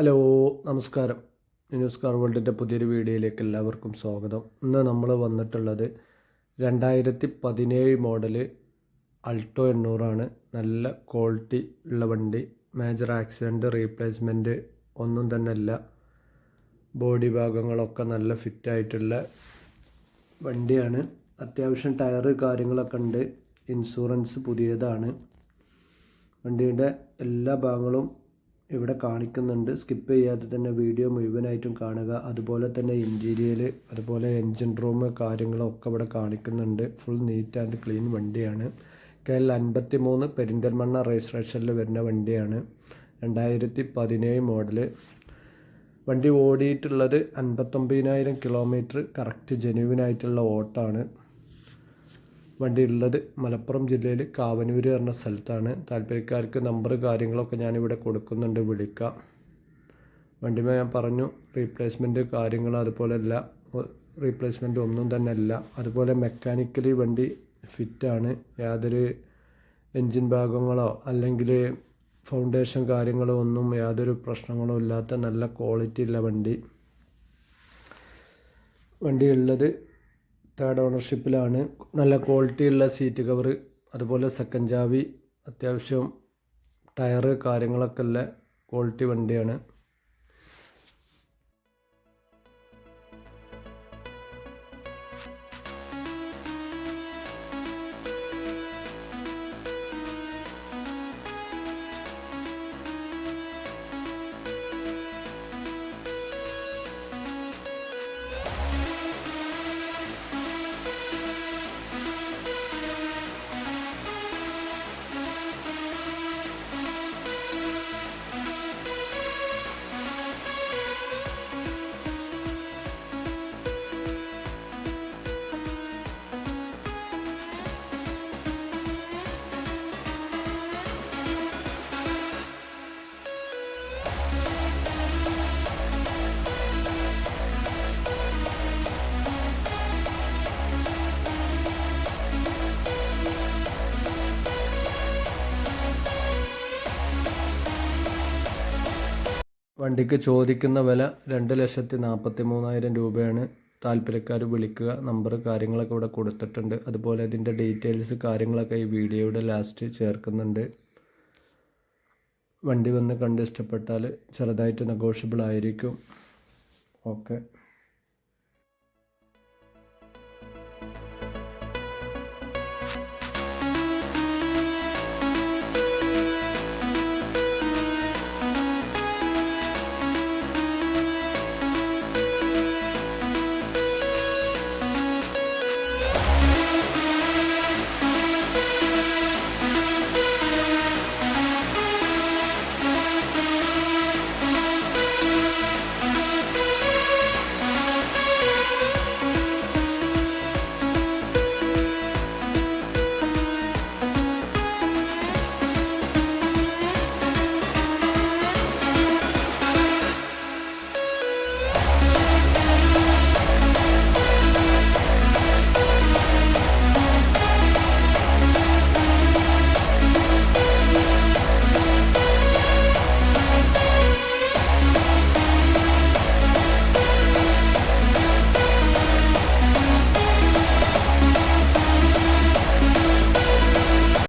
Hello, നമസ്കാരം. News car വേൾഡിൻ്റെ പുതിയൊരു വീഡിയോയിലേക്ക് എല്ലാവർക്കും സ്വാഗതം. ഇന്ന് നമ്മൾ വന്നിട്ടുള്ളത് 2017 മോഡല് അൾട്ടോ 800 നല്ല ക്വാളിറ്റി ഉള്ള വണ്ടി. മേജർ ആക്സിഡൻറ്റ് റീപ്ലേസ്മെൻറ്റ് ഒന്നും തന്നെ ഇല്ല. ബോഡി ഭാഗങ്ങളൊക്കെ നല്ല ഫിറ്റായിട്ടുള്ള വണ്ടിയാണ്. അത്യാവശ്യം ടയറ് കാര്യങ്ങളൊക്കെ ഉണ്ട്. ഇൻഷുറൻസ് പുതിയതാണ്. വണ്ടിയുടെ എല്ലാ ഭാഗങ്ങളും ഇവിടെ കാണിക്കുന്നുണ്ട്. സ്കിപ്പ് ചെയ്യാതെ തന്നെ വീഡിയോ മുഴുവനായിട്ടും കാണുക. അതുപോലെ തന്നെ ഇൻറ്റീരിയൽ, അതുപോലെ എൻജിൻ റൂം കാര്യങ്ങളൊക്കെ ഇവിടെ കാണിക്കുന്നുണ്ട്. ഫുൾ നീറ്റ് ആൻഡ് ക്ലീൻ വണ്ടിയാണ്. KL 53 പെരിന്തൽമണ്ണ രജിസ്ട്രേഷനിൽ വരുന്ന വണ്ടിയാണ്. 2017 മോഡല്. വണ്ടി ഓടിയിട്ടുള്ളത് 59,000 കിലോമീറ്റർ. കറക്റ്റ് ജെന്യുവിനായിട്ടുള്ള ഓട്ടമാണ്. വണ്ടി ഉള്ളത് മലപ്പുറം ജില്ലയിൽ കാവനൂർ എന്ന സ്ഥലത്താണ്. താല്പര്യക്കാർക്ക് നമ്പർ കാര്യങ്ങളൊക്കെ ഞാനിവിടെ കൊടുക്കുന്നുണ്ട്, വിളിക്കാം. വണ്ടിമേ ഞാൻ പറഞ്ഞു റീപ്ലേസ്മെൻറ്റ് കാര്യങ്ങൾ അതുപോലെ അല്ല, റീപ്ലേസ്മെൻറ്റ് ഒന്നും തന്നെ അല്ല. അതുപോലെ മെക്കാനിക്കലി വണ്ടി ഫിറ്റാണ്. യാതൊരു എൻജിൻ ഭാഗങ്ങളോ അല്ലെങ്കിൽ ഫൗണ്ടേഷൻ കാര്യങ്ങളോ ഒന്നും യാതൊരു പ്രശ്നങ്ങളോ ഇല്ലാത്ത നല്ല ക്വാളിറ്റി ഉള്ള വണ്ടി. വണ്ടി ഉള്ളത് തേർഡ് ഓണർഷിപ്പിലാണ്. നല്ല ക്വാളിറ്റിയുള്ള സീറ്റ് കവർ, അതുപോലെ സെക്കൻഡ് ചാവി, അത്യാവശ്യം ടയറ് കാര്യങ്ങളൊക്കെ ഉള്ള ക്വാളിറ്റി വണ്ടിയാണ്. വണ്ടിക്ക് ചോദിക്കുന്ന വില 2,43,000 രൂപയാണ്. താല്പര്യക്കാർ വിളിക്കുക. നമ്പർ കാര്യങ്ങളൊക്കെ ഇവിടെ കൊടുത്തിട്ടുണ്ട്. അതുപോലെ ഇതിൻ്റെ ഡീറ്റെയിൽസ് കാര്യങ്ങളൊക്കെ ഈ വീഡിയോയുടെ ലാസ്റ്റ് ചേർക്കുന്നുണ്ട്. വണ്ടി വന്ന് കണ്ട് ഇഷ്ടപ്പെട്ടാൽ ചെറുതായിട്ട് നെഗോഷ്യബിൾ ആയിരിക്കും. ഓക്കെ.